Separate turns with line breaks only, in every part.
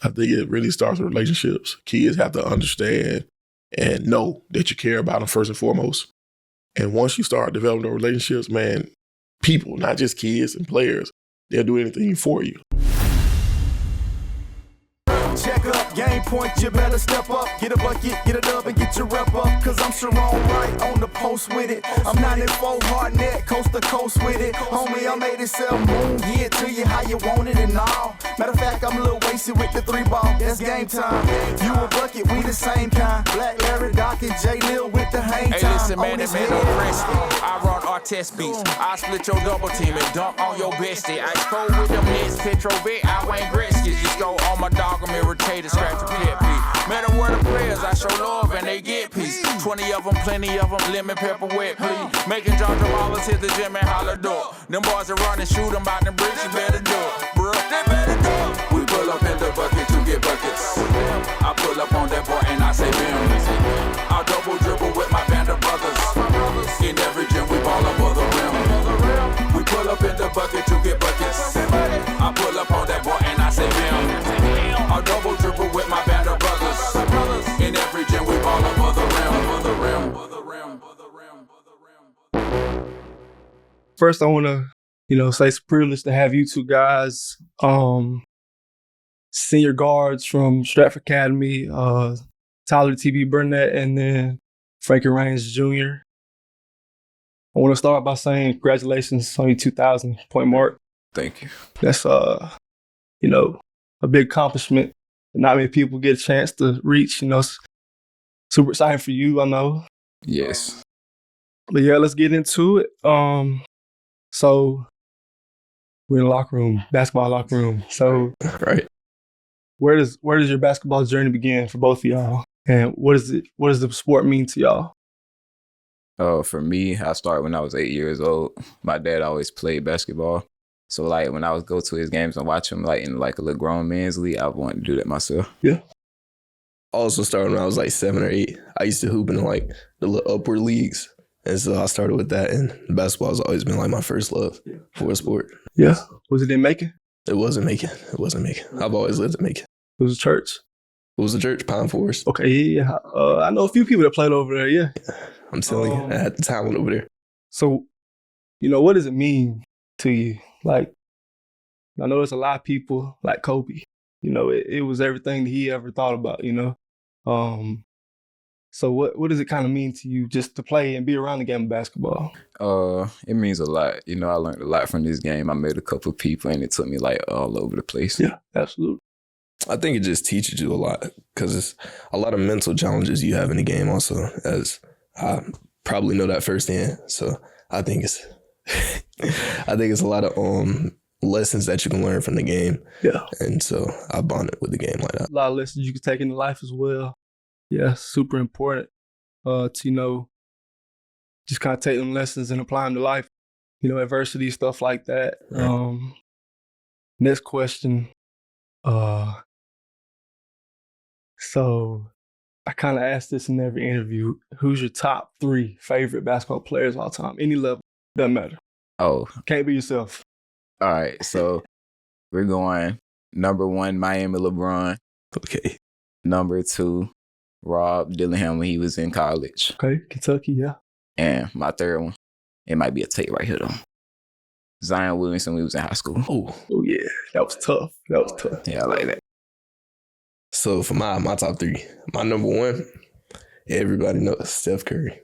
I think it really starts with relationships. Kids have to understand and know that you care about them first and foremost. And once you start developing those relationships, man, people, not just kids and players, they'll do anything for you.
Check up, game point, you better step up. Get a bucket, get a dub, and get your rep up. Cause I'm Sharon right on the post with it. I'm 94 hard net, coast to coast with it. Homie, I'm 87 moon, get to you how you want it and all. Matter of fact, I'm a little wasted with the 3-ball. That's game time. You a bucket, we the same kind. Black Larry, Doc, and J Lil with the hang time.
Hey, listen, man, that man don't press me. I run R-test beats. I split your double team and dunk on your bestie. I score with them Nets, Petrovic, I Wayne Gretzky. Just go on my dog, I'm irritated, scratch a pet beat. Met them where the players, I show love and they get peace. 20 of them, plenty of them, lemon pepper wet, please. Making John Travolta hit the gym and holler door. Them boys that run and shoot them out the bridge, you better do it, bro. They better do it. We pull up in the bucket to get buckets. I pull up on that boy and I say bam. I double dribble with my band of brothers. In every gym we ball above the rim. We pull up in the bucket to get buckets. I pull up on that boy and I say bam. I double dribble with my band of brothers. In every gym we ball above the rim.
First, I want to, say it's a privilege to have you two guys, senior guards from Stratford Academy, Tyler T.B. Burnett, and then Frankie Raines Jr. I want to start by saying congratulations on your 2,000 point mark.
Thank you.
That's, a big accomplishment that not many people get a chance to reach. It's super exciting for you, I know.
Yes.
But yeah, let's get into it. So we're in the locker room, basketball locker room. So
Right.
where does your basketball journey begin for both of y'all? And what does the sport mean to y'all?
For me, I started when I was 8 years old. My dad always played basketball. So like when I was go to his games and watch him like in like a little grown man's league, I wanted to do that myself.
Yeah.
Also started when I was like 7 or 8. I used to hoop in like the little upward leagues. And so I started with that, and basketball has always been like my first love for a sport.
Yeah. Was it in Macon?
It wasn't Macon. I've always lived in Macon.
It was a church.
It was a church, Pine Forest.
Okay, yeah. I know a few people that played over there, yeah.
I'm telling you, I had the talent over there.
So, what does it mean to you? Like, I know there's a lot of people like Kobe. It was everything that he ever thought about, So what does it kind of mean to you just to play and be around the game of basketball?
It means a lot. I learned a lot from this game. I met a couple of people and it took me like all over the place.
Yeah, absolutely.
I think it just teaches you a lot because it's a lot of mental challenges you have in the game also, as I probably know that firsthand. So I think it's a lot of lessons that you can learn from the game. Yeah. And so I bonded with the game like that.
A lot of lessons you can take into life as well. Yeah, super important to, just kind of take them lessons and apply them to life. Adversity, stuff like that. Right. Next question. So I kind of ask this in every interview. Who's your top 3 favorite basketball players of all time? Any level, doesn't matter.
Oh.
Can't be yourself.
All right, so we're going number 1, Miami LeBron.
Okay.
Number 2, Rob Dillingham when he was in college.
Okay, Kentucky, yeah.
And my third one, it might be a take right here though. Zion Williamson when he was in high school.
Oh yeah, that was tough.
Yeah, I like that.
So for my top 3, my number 1, everybody knows Steph Curry.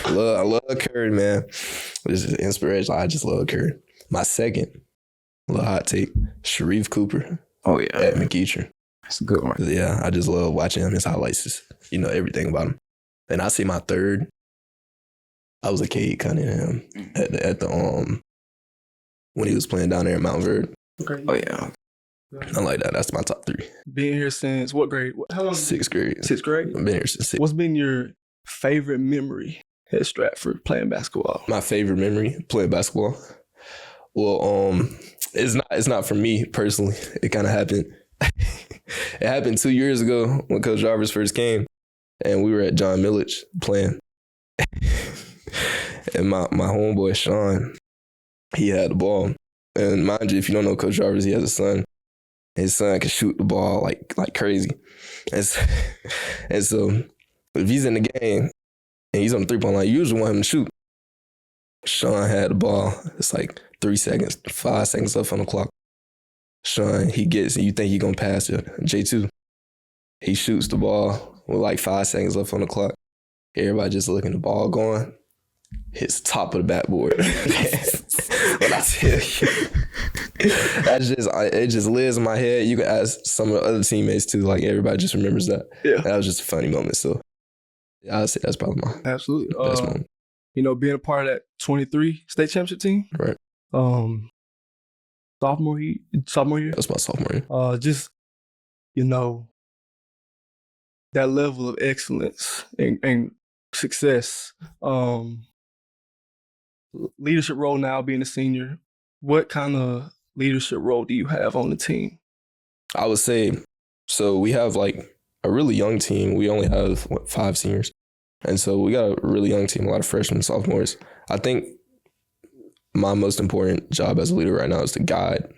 I love Curry, man. This is inspiration. I just love Curry. My second, a little hot take, Sharif Cooper.
Oh yeah,
at McEachern.
That's a good one.
Yeah, I just love watching him. His highlights, just, everything about him. And I say my third, I was a Cade Cunningham at the when he was playing down there in Mount Verde.
Okay.
Oh yeah.
I like that. That's my top 3.
Being here since what grade? How long?
6th grade.
6th grade?
I've been here since 6th.
What's been your favorite memory at Stratford playing basketball?
My favorite memory playing basketball? Well, it's not for me personally. It kind of happened. It happened 2 years ago when Coach Jarvis first came, and we were at John Milledge playing. And my homeboy Sean, he had the ball. And mind you, if you don't know Coach Jarvis, he has a son. his son can shoot the ball like crazy. And so if he's in the game and he's on the 3-point line, you usually want him to shoot. Sean had the ball. It's like 5 seconds left on the clock. Sean, he gets it. You think he's going to pass it. J2, he shoots the ball with like 5 seconds left on the clock. Everybody just looking, the ball going. Hits top of the backboard. But I tell you, it just lives in my head. You can ask some of the other teammates too. Like everybody just remembers that.
Yeah.
That was just a funny moment. So yeah, I'd say that's probably my
Absolutely.
best moment.
You know, being a part of that 23 state championship team.
Right.
Sophomore year.
That's my sophomore year.
Just, you know, that level of excellence and success. Leadership role now, being a senior. What kind of leadership role do you have on the team?
I would say, so we have like a really young team. We only have 5 seniors. And so we got a really young team, a lot of freshmen, sophomores. I think my most important job as a leader right now is to guide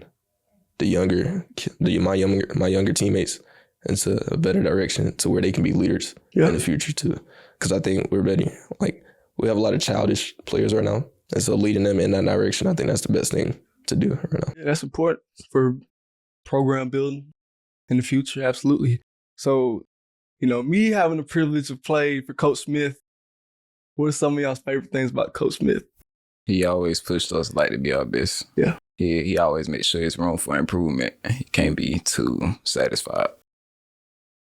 my younger teammates into a better direction to where they can be leaders in the future too. Because I think we're ready. Like we have a lot of childish players right now. And so leading them in that direction, I think that's the best thing to do right now.
Yeah, that's important for program building in the future, absolutely. So, you know, me having the privilege to play for Coach Smith, what are some of y'all's favorite things about Coach Smith?
He always pushed us like to be our best.
Yeah.
He always made sure there's room for improvement. He can't be too satisfied.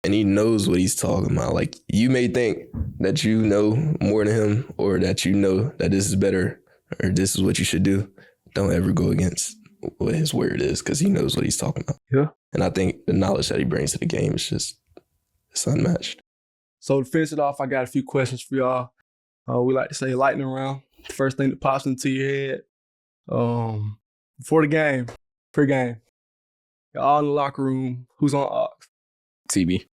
And he knows what he's talking about. Like, you may think that you know more than him or that you know that this is better or this is what you should do. Don't ever go against what his word is because he knows what he's talking about.
Yeah.
And I think the knowledge that he brings to the game is just, it's unmatched.
So to finish it off, I got a few questions for y'all. We like to say lightning round. The first thing that pops into your head. Before the game, pre-game, you're all in the locker room. Who's on aux?
TB.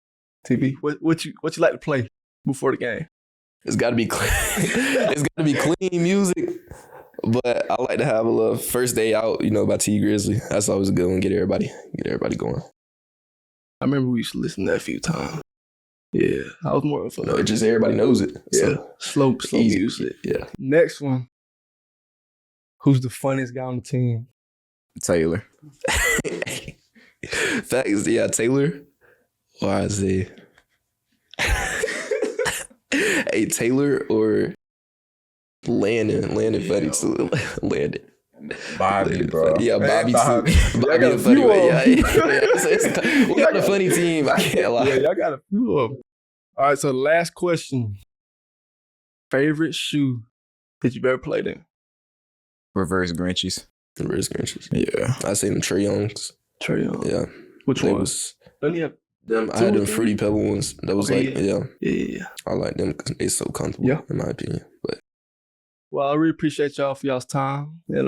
What you like to play before the game?
It's got to be clean. It's got to be clean music. But I like to have a little First Day Out, you know, by T Grizzly. That's always a good one. Get everybody going.
I remember we used to listen to that a few times. Yeah, I was more of a...
No, just everybody knows it.
Yeah,
so
slow music.
Yeah.
Next one. Who's the funniest guy on the team?
Taylor.
Facts, yeah, Taylor. Or Isaiah. Hey, Taylor or Landon funny too. Landon.
Bobby, bro.
Yeah, Bobby too.
Bobby
a funny one. Yeah. We got a funny team. I can't lie.
Yeah, y'all got a few of them. All right, so the last question. Favorite shoe that you've ever played in?
Reverse Grinchies.
Reverse Grinchies.
Yeah.
I say them Trae Youngs.
Trae Young.
Yeah.
Which
they
one?
Don't you have them? I had them Fruity Pebble ones. That was
Yeah.
I like them because they so comfortable, in my opinion. But
well, I really appreciate y'all for y'all's time. And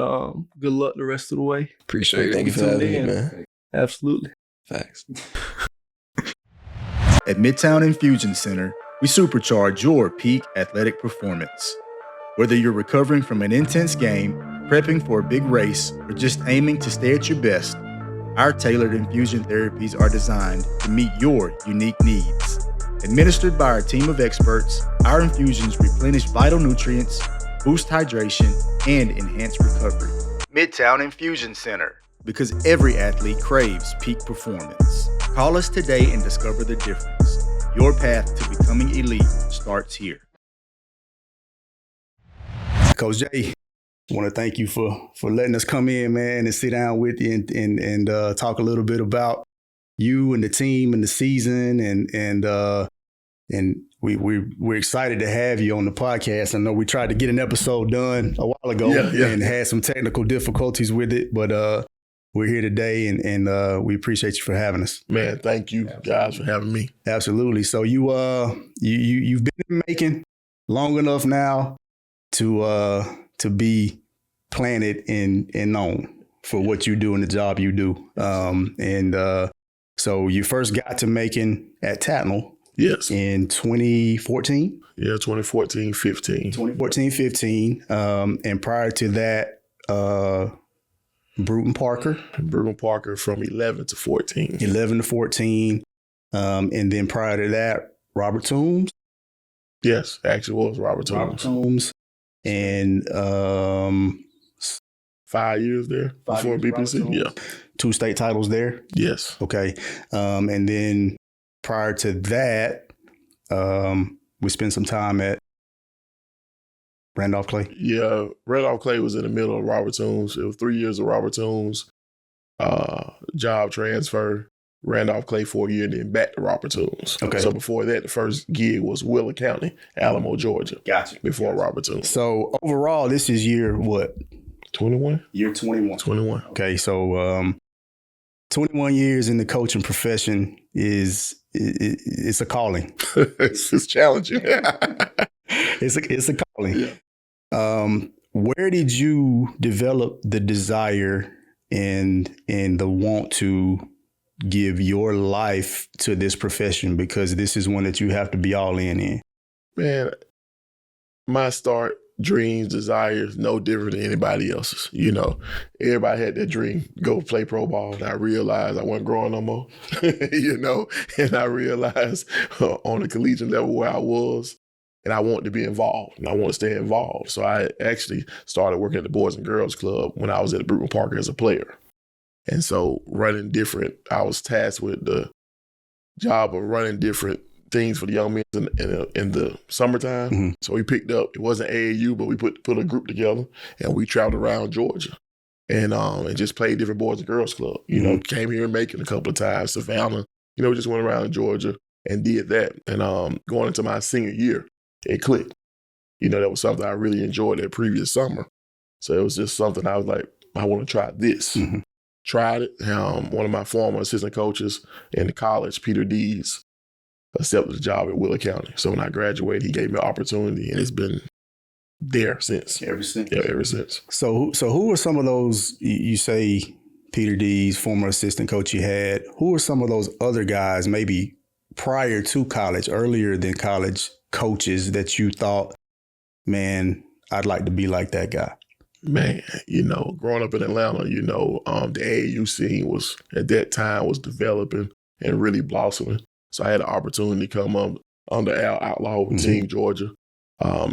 good luck the rest of the way.
Appreciate it.
Thank you for having me, man.
Absolutely.
Facts.
At Midtown Infusion Center, we supercharge your peak athletic performance. Whether you're recovering from an intense game, prepping for a big race, or just aiming to stay at your best, our tailored infusion therapies are designed to meet your unique needs. Administered by our team of experts, our infusions replenish vital nutrients, boost hydration, and enhance recovery. Midtown Infusion Center, because every athlete craves peak performance. Call us today and discover the difference. Your path to becoming elite starts here.
Coach Jay, I want to thank you for letting us come in, man, and sit down with you and talk a little bit about you and the team and the season and we're excited to have you on the podcast. I know we tried to get an episode done a while ago and had some technical difficulties with it, but we're here today and we appreciate you for having us.
Man, thank you guys for having me.
Absolutely. So you've been in Macon long enough now to be planted and known for what you do and the job you do. So you first got to Macon at Tatnall.
Yes.
In 2014?
Yeah, 2014-15.
2014-15. And prior to that, Bruton Parker.
Bruton Parker from 11 to 14.
11 to 14. And then prior to that, Robert Toombs.
Yes, actually was Robert Toombs.
And
5 years there before BPC. Yeah.
2 state titles there.
Yes.
Okay. And then prior to that, we spent some time at Randolph Clay.
Yeah, Randolph Clay was in the middle of Robert Toombs. It was 3 years of Robert Toombs, job transfer, Randolph Clay for a year, and then back to Robert Toombs.
Okay.
So before that, the first gig was Wheeler County, Alamo, Georgia.
Gotcha.
Before Robert Toombs.
So overall, this is year what?
21?
Year 21.
21.
Okay, so 21 years in the coaching profession it's a calling.
It's challenging.
It's a calling.
Yeah.
Where did you develop the desire and the want to give your life to this profession, because this is one that you have to be all in?
Man, my start, dreams, desires, no different than anybody else's. You know, everybody had that dream, go play pro ball. And I realized I wasn't growing no more, you know, and I realized on the collegiate level where I was, and I wanted to be involved, and I want to stay involved. So I actually started working at the Boys and Girls Club when I was at Bruton Parker as a player. And so I was tasked with the job of running different things for the young men in the summertime.
Mm-hmm.
So we picked up, it wasn't AAU, but we put a group together and we traveled around Georgia and just played different Boys and Girls Club. You know, came here in Macon a couple of times, Savannah, you know, just went around Georgia and did that. And going into my senior year, it clicked. You know, that was something I really enjoyed that previous summer. So it was just something I was like, I want to try this.
Mm-hmm.
Tried it. One of my former assistant coaches in the college, Peter Dees, accepted the job at Wheeler County. So when I graduated, he gave me an opportunity, and it's been there since.
Ever since.
Yeah, ever since.
So who are some of those, you say Peter Dees, former assistant coach you had, who are some of those other guys maybe prior to college, earlier than college, coaches that you thought, man, I'd like to be like that guy?
Man, you know, growing up in Atlanta, you know, the AAU scene was, at that time, was developing and really blossoming. So I had an opportunity to come up under Al Outlaw with Team Georgia.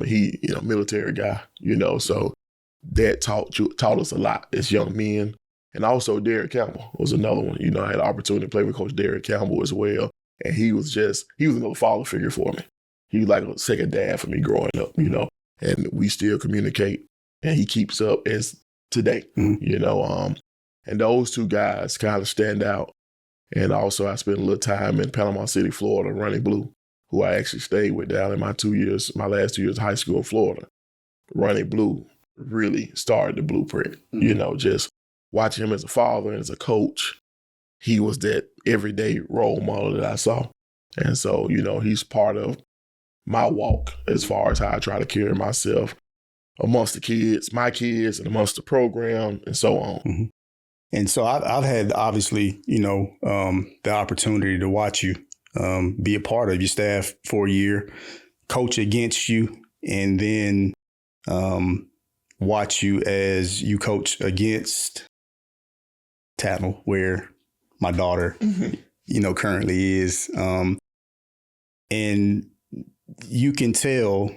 He, you know, military guy, you know, so that taught us a lot as young men. And also Derek Campbell was another one. You know, I had an opportunity to play with Coach Derek Campbell as well. And he was another father figure for me. He was like a second dad for me growing up, you know, and we still communicate. And he keeps up as today, you know. And those two guys kind of stand out. And also I spent a little time in Panama City, Florida, running blue, who I actually stayed with down in my last 2 years of high school in Florida. Running blue really started the blueprint, you know, just watching him as a father and as a coach. He was that everyday role model that I saw. And so, you know, he's part of my walk as far as how I try to carry myself amongst the kids, my kids, and amongst the program, and so on.
Mm-hmm. And so I've had, obviously, you know, the opportunity to watch you be a part of your staff for a year, coach against you, and then watch you as you coach against Tattle, where my daughter, you know, currently is. And you can tell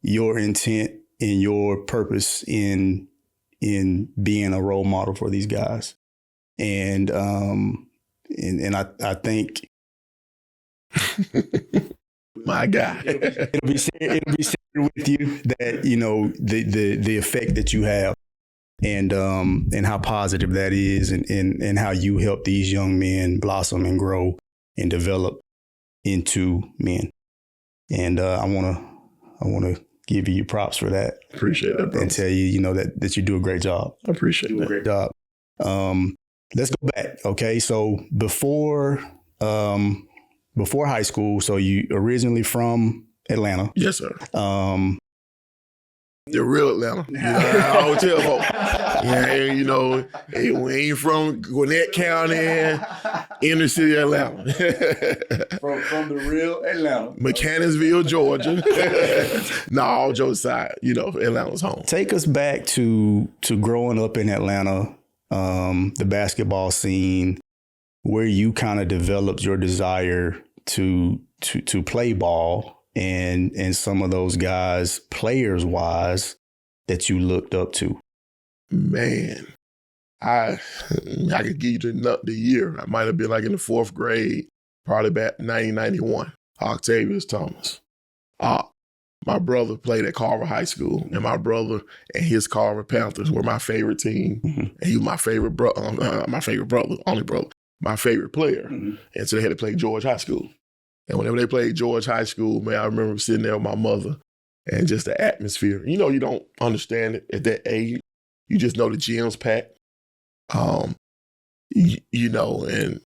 your intent and your purpose in being a role model for these guys. And I think
my guy,
it'll be shared with you that, you know, the effect that you have and how positive that is and how you help these young men blossom and grow and develop into men. And I want to give you props for that.
Appreciate that, bro.
And tell you, you know, that you do a great job.
I appreciate that.
Great job. Let's go back. Okay. So before high school, so you originally from Atlanta.
Yes, sir. The real Atlanta. You know, I always tell folks, yeah, you know, hey, we ain't from Gwinnett County, inner city Atlanta.
from the real Atlanta.
Mechanicsville, Georgia. No, all jokes aside, you know, Atlanta's home.
Take us back to growing up in Atlanta the basketball scene, where you kind of developed your desire to play ball, and some of those guys, players wise, that you looked up to?
Man, I could give you the year. I might have been like in the 4th grade, probably back 1991. Octavius Thomas. My brother played at Carver High School, and my brother and his Carver Panthers were my favorite team.
Mm-hmm.
And he was my favorite brother, only brother, my favorite player.
Mm-hmm.
And so they had to play George High School. And whenever they played George High School, man, I remember sitting there with my mother and just the atmosphere. You know, you don't understand it at that age. You just know the gym's packed. You know, and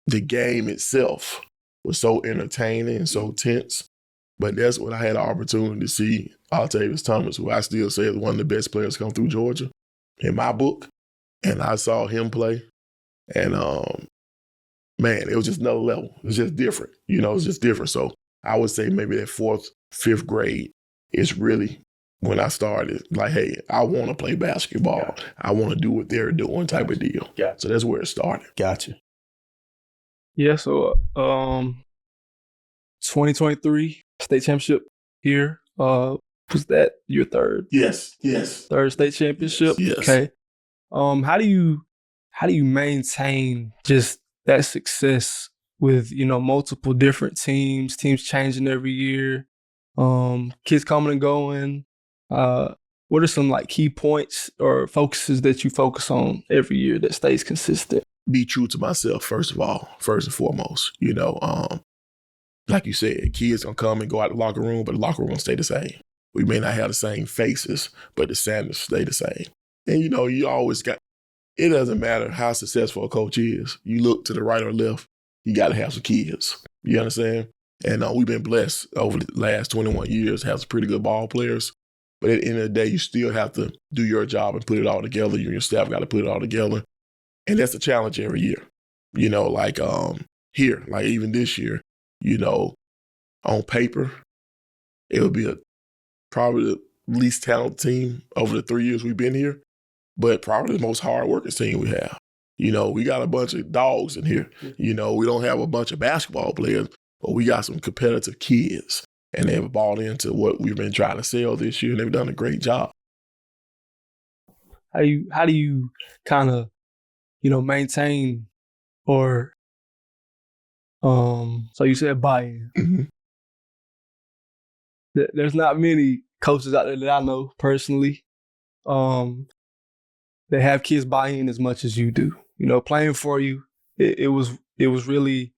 the game itself was so entertaining and so tense. But that's when I had the opportunity to see Octavius Thomas, who I still say is one of the best players to come through Georgia in my book. And I saw him play. And, man, it was just another level. It was just different. You know, it was just different. So I would say maybe that 4th, 5th grade is really when I started, like, hey, I want to play basketball.
Gotcha.
I want to do what they're doing type of deal.
Gotcha.
So that's where it started.
Gotcha.
Yeah, so 2023 state championship here. Was that your third?
Yes.
Third state championship?
Yes.
Okay. How do you maintain just that success with, you know, multiple different teams changing every year, kids coming and going? What are some like key points or focuses that you focus on every year that stays consistent?
Be true to myself, first and foremost. You know, like you said, kids gonna come and go out the locker room, but the locker room gonna stay the same. We may not have the same faces, but the standards stay the same. And you know, you always got, it doesn't matter how successful a coach is. You look to the right or left, you gotta have some kids. You understand? And we've been blessed over the last 21 years to have some pretty good ball players. But at the end of the day, you still have to do your job and put it all together. You and your staff got to put it all together. And that's a challenge every year. You know, like here, like even this year, you know, on paper, it would be probably the least talented team over the 3 years we've been here, but probably the most hard-working team we have. You know, we got a bunch of dogs in here. You know, we don't have a bunch of basketball players, but we got some competitive kids. And they've bought into what we've been trying to sell this year, and they've done a great job.
How do you kind of, you know, maintain or so you said buy-in.
Mm-hmm.
There's not many coaches out there that I know personally that have kids buy in as much as you do. You know, playing for you, it was really,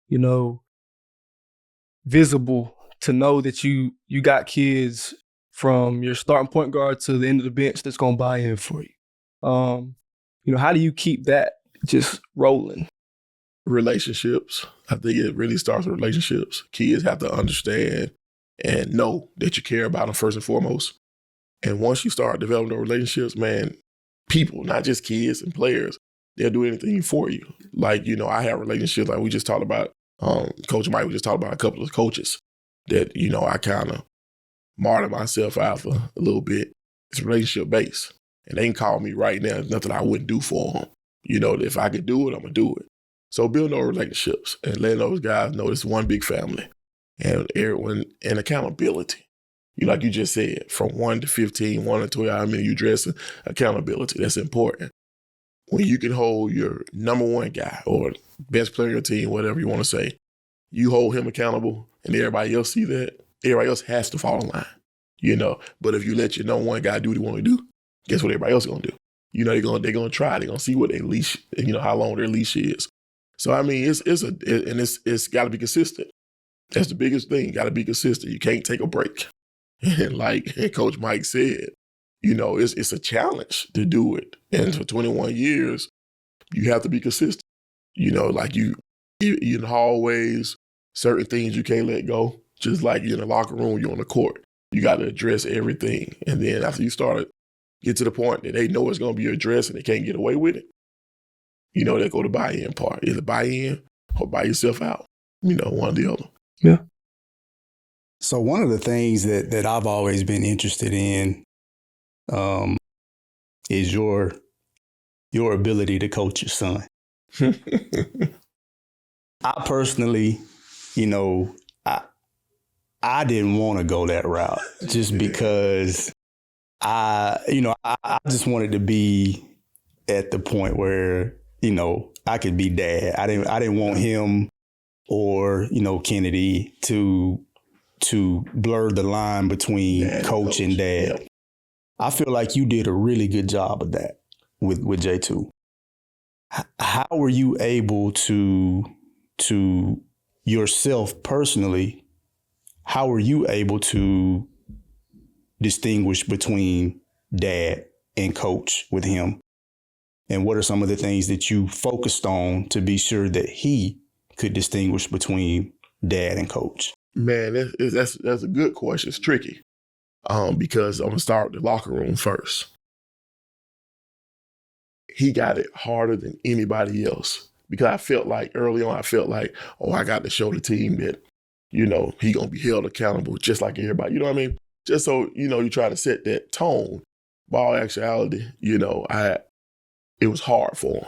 you know, visible to know that you got kids from your starting point guard to the end of the bench that's gonna buy in for you. You know, how do you keep that just rolling?
Relationships. I think it really starts with relationships. Kids have to understand and know that you care about them first and foremost. And once you start developing those relationships, man, people, not just kids and players, they'll do anything for you. Like, you know, I have relationships like we just talked about, Coach Mike, we just talked about a couple of coaches that, you know, I kind of martyr myself out for a little bit. It's relationship based. And they can call me right now. There's nothing I wouldn't do for them. You know, if I could do it, I'm going to do it. So build those relationships and letting those guys know it's one big family. And everyone, and accountability. You like you just said, from 1 to 15, 1 to 12, how many you dressing, accountability. That's important. When you can hold your number one guy or best player on your team, whatever you want to say, you hold him accountable and everybody else see that, everybody else has to fall in line, you know. But if you let your number one guy do what he want to do, guess what everybody else is going to do? You know, they're going to try. They're going to see what their leash, you know, how long their leash is. So, I mean, it's got to be consistent. That's the biggest thing. Got to be consistent. You can't take a break. And like Coach Mike said, you know, it's a challenge to do it. And for 21 years, you have to be consistent. You know, like you in the hallways, certain things you can't let go. Just like you're in the locker room, you're on the court. You got to address everything. And then after you get to the point that they know it's going to be addressed and they can't get away with it, you know, they go to buy-in part. Either buy in or buy yourself out. You know, one or the other.
Yeah.
So one of the things that I've always been interested in is your your ability to coach your son. I personally, I didn't want to go that route just because I just wanted to be at the point where, I could be dad. I didn't want him or, Kennedy to blur the line between coach and dad. Yep. I feel like you did a really good job of that with J2. How were you able to yourself personally, how were you able to distinguish between dad and coach with him? And what are some of the things that you focused on to be sure that he could distinguish between dad and coach?
Man, that's a good question. It's tricky because I'm going to start with the locker room first. He got it harder than anybody else because I felt like early on, I got to show the team that, he going to be held accountable just like everybody. You know what I mean? Just so, you try to set that tone. But all actuality, it was hard for him.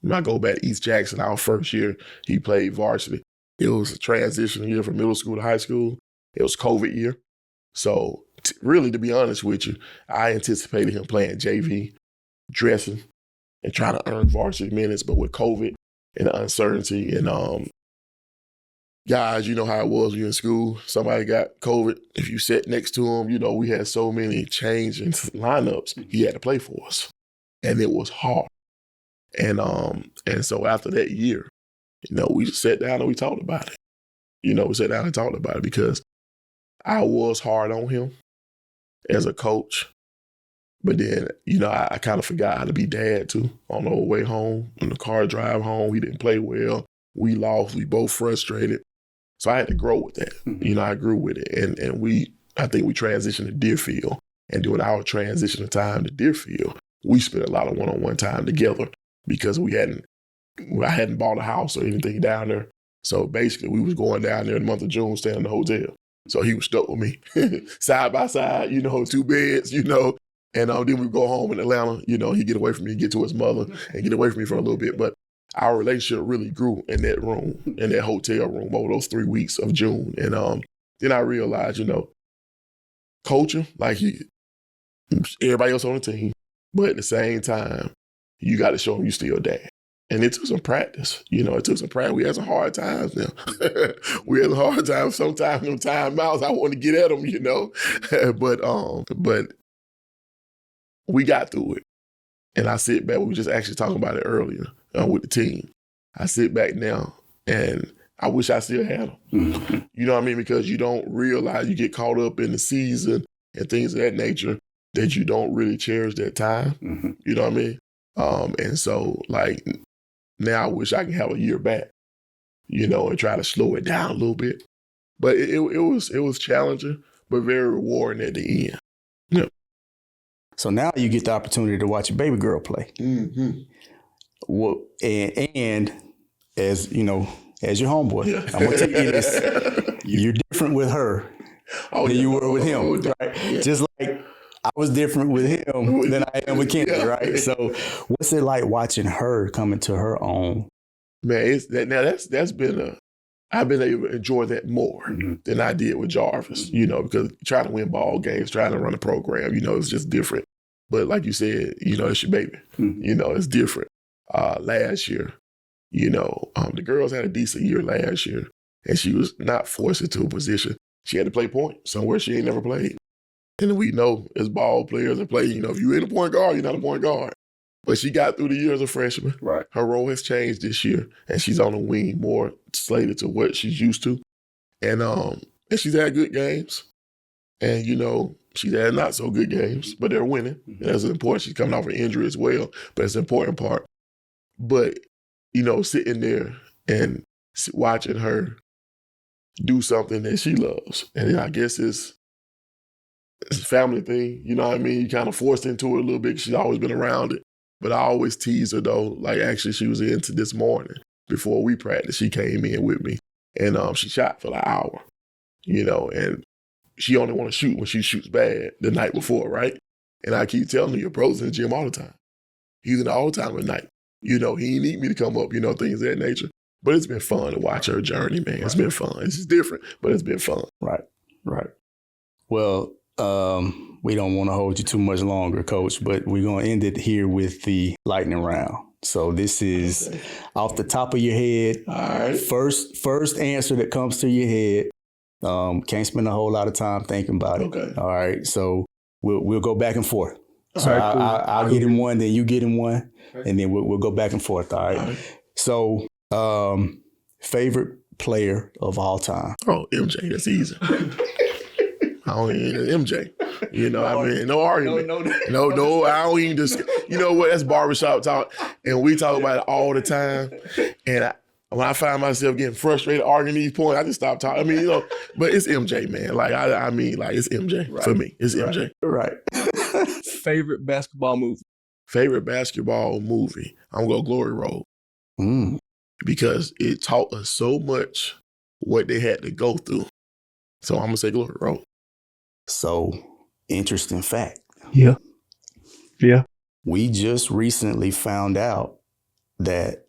When I go back to East Jackson, our first year, he played varsity. It was a transition year from middle school to high school. It was COVID year. So really, to be honest with you, I anticipated him playing JV, dressing, and trying to earn varsity minutes. But with COVID and the uncertainty and guys, you know how it was when you're in school. Somebody got COVID. If you sat next to him, we had so many changing lineups. He had to play for us. And it was hard. And so after that year, we just sat down and we talked about it. We sat down and talked about it because I was hard on him as a coach. But then, I kind of forgot how to be dad too. On the way home, on the car drive home, he didn't play well. We lost. We both frustrated. So I had to grow with that. Mm-hmm. I grew with it. And I think we transitioned to Deerfield. And during our transition of time to Deerfield, we spent a lot of one-on-one time together because I hadn't bought a house or anything down there. So basically, we was going down there in the month of June, staying in the hotel. So he was stuck with me, side by side, 2 beds, And then we go home in Atlanta, he'd get away from me, get to his mother, and get away from me for a little bit. But our relationship really grew in that room, in that hotel room over those 3 weeks of June. And then I realized, coaching, like everybody else on the team, but at the same time, you got to show them you still dad. And it took some practice. It took some practice. We had some hard times now. We had some hard times. Sometimes them timeouts, I want to get at them, but we got through it. And I sit back, we were just actually talking about it earlier with the team. I sit back now and I wish I still had them. Mm-hmm. You know what I mean? Because you don't realize, you get caught up in the season and things of that nature that you don't really cherish that time. Mm-hmm. You know what I mean? And so now I wish I could have a year back, and try to slow it down a little bit. But it was challenging, but very rewarding at the end. Yeah.
So now you get the opportunity to watch your baby girl play. Mm-hmm. Well, and as as your homeboy, I'm gonna tell you this: you're different with her than you were with him, right? Yeah. Just like I was different with him than I am with Kennedy, right? So, what's it like watching her come into her own?
Man, that's been I've been able to enjoy that more than I did with Jarvis, because trying to win ball games, trying to run a program, it's just different. But like you said, it's your baby. It's different. Last year, the girls had a decent year last year, and she was not forced into a position. She had to play point somewhere she ain't never played. And we know as ball players and play, if you ain't a point guard, you're not a point guard. But she got through the year as a freshman. Right. Her role has changed this year, and she's on the wing more slated to what she's used to. And she's had good games. And, she's had not so good games, but they're winning. And that's important. She's coming off an injury as well, but it's an important part. But, sitting there and watching her do something that she loves, and I guess it's a family thing, you know what I mean? You kind of forced into it a little bit. She's always been around it. But I always tease her, though. Actually, she was into this morning. Before we practiced, she came in with me. And she shot for an hour, and she only want to shoot when she shoots bad the night before, right? And I keep telling her, you're pros in the gym all the time. He's in all the time at night. You know, he didn't need me to come up, you know, things of that nature. But it's been fun to watch her journey, man. It's been fun. It's just different, but it's been fun.
Right. Well, we don't want to hold you too much longer, Coach, but we're going to end it here with the lightning round. So this is off the top of your head.
All right.
First answer that comes to your head. Can't spend a whole lot of time thinking about it.
Okay.
All right. So we'll go back and forth. So
All right, cool.
I'll get him one, then you get him one, and then we'll go back and forth. All right. So favorite player of all time?
Oh, MJ. That's easy. I don't even MJ. You know, I mean, no argument. No, I don't even just, you know what, that's barbershop talk. And we talk about it all the time. And when I find myself getting frustrated arguing these points, I just stop talking. I mean, you know, but it's MJ, man. Like, I mean, like, it's MJ for me. It's MJ.
Right.
Favorite basketball movie?
Favorite basketball movie? I'm going to go Glory Road. Because it taught us so much what they had to go through. So I'm going to say Glory Road.
So, interesting fact.
Yeah.
We just recently found out that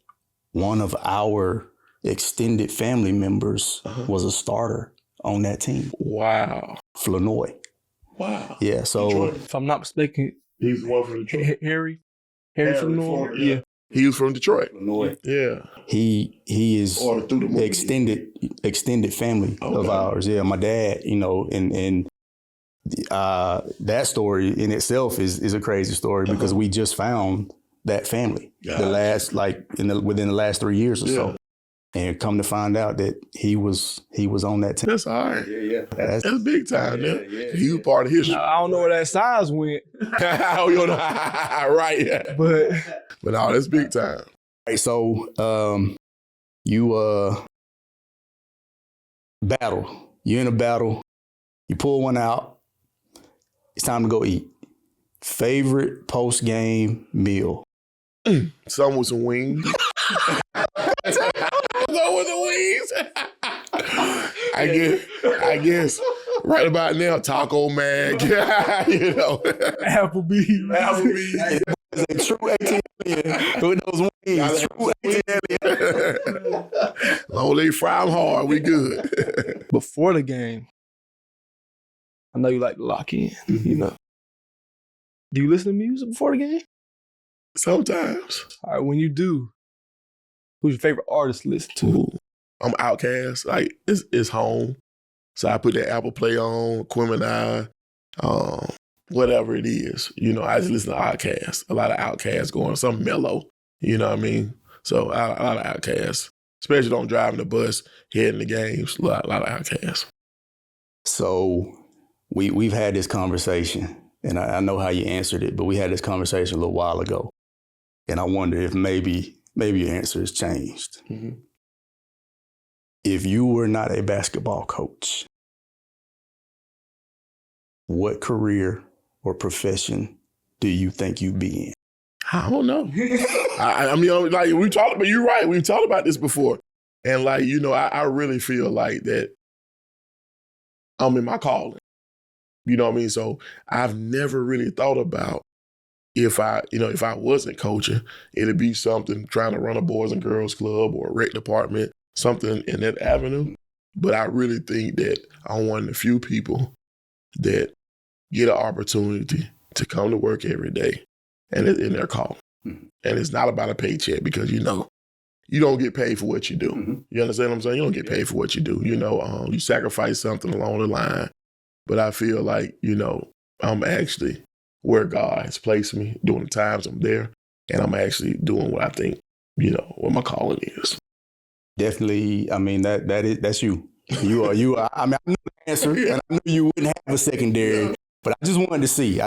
one of our extended family members was a starter on that team.
Wow.
Flanoy.
Wow.
Yeah, so
Detroit.
If I'm not mistaken,
He's the one from Detroit.
Harry Flanoy.
Yeah. He was from Detroit.
Flanoy.
Yeah.
He is
Or through the movie.
extended family of ours. Yeah, my dad, you know, and that story in itself is a crazy story because we just found that family within the last 3 years or so, and come to find out that he was on that team.
That's all right.
Yeah.
That's big time, man. He was part of history.
I don't know where that size went,
Oh, you know, right.
but
no, that's big time.
All right, so you battle. You're in a battle. You pull one out. It's time to go eat. Favorite post-game meal?
Some with some wings. Some with the wings. I guess right about now, Taco Mag, you know.
Applebee's.
True ATL with those wings. True ATL.
Long they fry them hard, we good.
Before the game, I know you like to lock in, you know. Do you listen to music before the game?
Sometimes.
All right, when you do, who's your favorite artist to listen to?
Ooh, I'm Outkast. Like, it's home. So I put that Apple Play on, Quimini, whatever it is. You know, I just listen to Outkast. A lot of Outkast going, some mellow. You know what I mean? So a lot of Outkast. Especially don't driving the bus, heading the games. A lot of Outkast.
So we've had this conversation, and I know how you answered it, but we had this conversation a little while ago. And I wonder if maybe your answer has changed.
Mm-hmm.
If you were not a basketball coach, what career or profession do you think you'd be in?
I don't know. I mean, like we talked about, you're right. We've talked about this before. And like, you know, I really feel like that I'm in my calling. You know what I mean? So I've never really thought about if I wasn't coaching, it'd be something trying to run a Boys and Girls Club or a rec department, something in that avenue. But I really think that I'm one of the few people that get an opportunity to come to work every day and it's in their call. Mm-hmm. And it's not about a paycheck because, you know, you don't get paid for what you do. Mm-hmm. You understand what I'm saying? You don't get paid for what you do. You know, you sacrifice something along the line. But I feel like, you know, I'm actually where God has placed me during the times I'm there. And I'm actually doing what I think, you know, what my calling is.
Definitely. I mean, that's you. You are. I mean, I knew the answer and I knew you wouldn't have a secondary, but I just wanted to see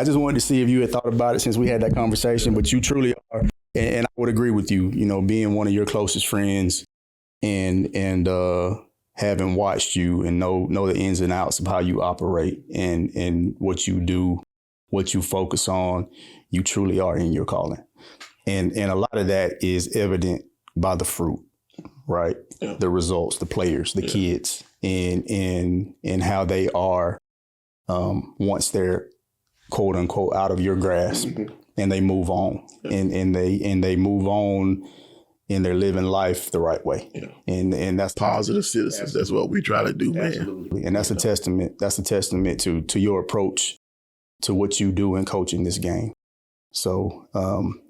if you had thought about it since we had that conversation, but you truly are. And I would agree with you, you know, being one of your closest friends and having watched you and know the ins and outs of how you operate and what you do, what you focus on, you truly are in your calling. And a lot of that is evident by the fruit, right? Yeah. The results, the players, the kids, and how they are once they're quote unquote out of your grasp, and they move on, and they move on, and they're living life the right way.
Yeah.
And that's
Positive citizens. That's what we try to do, man.
absolutely. And that's a testament. That's a testament to your approach to what you do in coaching this game. So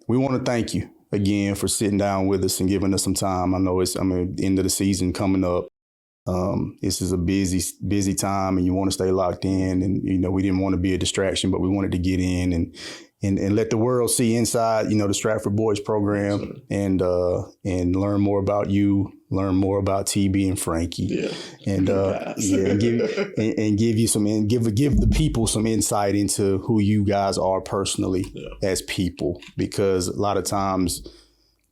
we want to thank you again for sitting down with us and giving us some time. I know the end of the season coming up. This is a busy time, and you want to stay locked in. And we didn't want to be a distraction, but we wanted to get in and let the world see inside, the Stratford Boys program, and learn more about you, learn more about TB and Frankie, and give the people some insight into who you guys are personally as people, because a lot of times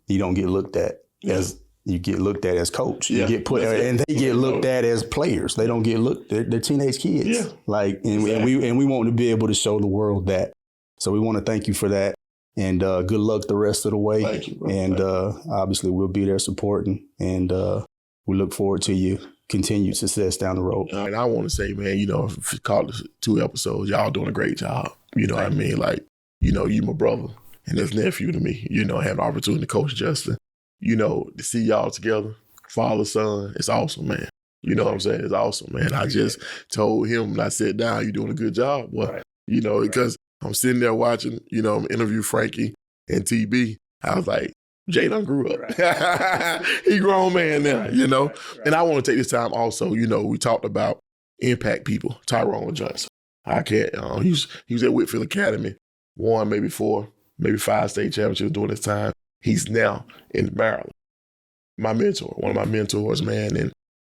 you don't get looked at as. You get looked at as coach. You get put, and they get looked at as players. They don't get looked. They're teenage kids.
Yeah.
And we want to be able to show the world that. So we want to thank you for that, and good luck the rest of the way.
Thank you, bro.
And obviously we'll be there supporting, and we look forward to your continued success down the road.
And I want to say, man, if you caught the 2 episodes, y'all doing a great job. You know what I mean? Like, you my brother and his nephew to me. Have the opportunity to coach Justin. To see y'all together, father, son, it's awesome, man. You know what I'm saying? It's awesome, man. I just told him when I sat down, you're doing a good job, boy. Because I'm sitting there watching, interview Frankie and TB. I was like, Jay done grew up. He grown man now, And I want to take this time also, we talked about impact people, Tyrone Johnson. I can't, he was at Whitfield Academy, won maybe 4, maybe 5 state championships during this time. He's now in Maryland. My mentor, one of my mentors, man, and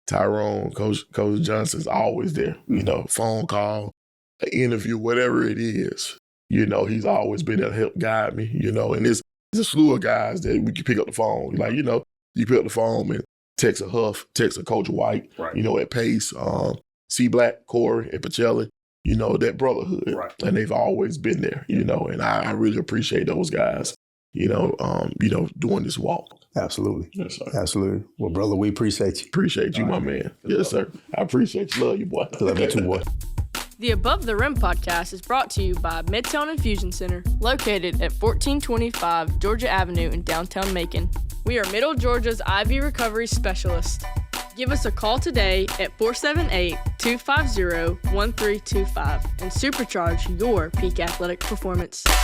Tyrone, Coach Johnson's always there. Phone call, an interview, whatever it is. He's always been there to help guide me. And there's a slew of guys that we can pick up the phone. Like, you pick up the phone and text a Huff, text a Coach White, at Pace, C. Black, Corey, and Pacelli. That brotherhood, and they've always been there. And I really appreciate those guys. Doing this walk.
Absolutely.
Yes, sir.
Absolutely. Well, brother, we appreciate you.
Appreciate you, my man. Yes, sir. I appreciate you. Love you, boy.
Love you too, boy.
The Above the Rim podcast is brought to you by Midtown Infusion Center, located at 1425 Georgia Avenue in downtown Macon. We are Middle Georgia's IV recovery specialists. Give us a call today at 478-250-1325 and supercharge your peak athletic performance.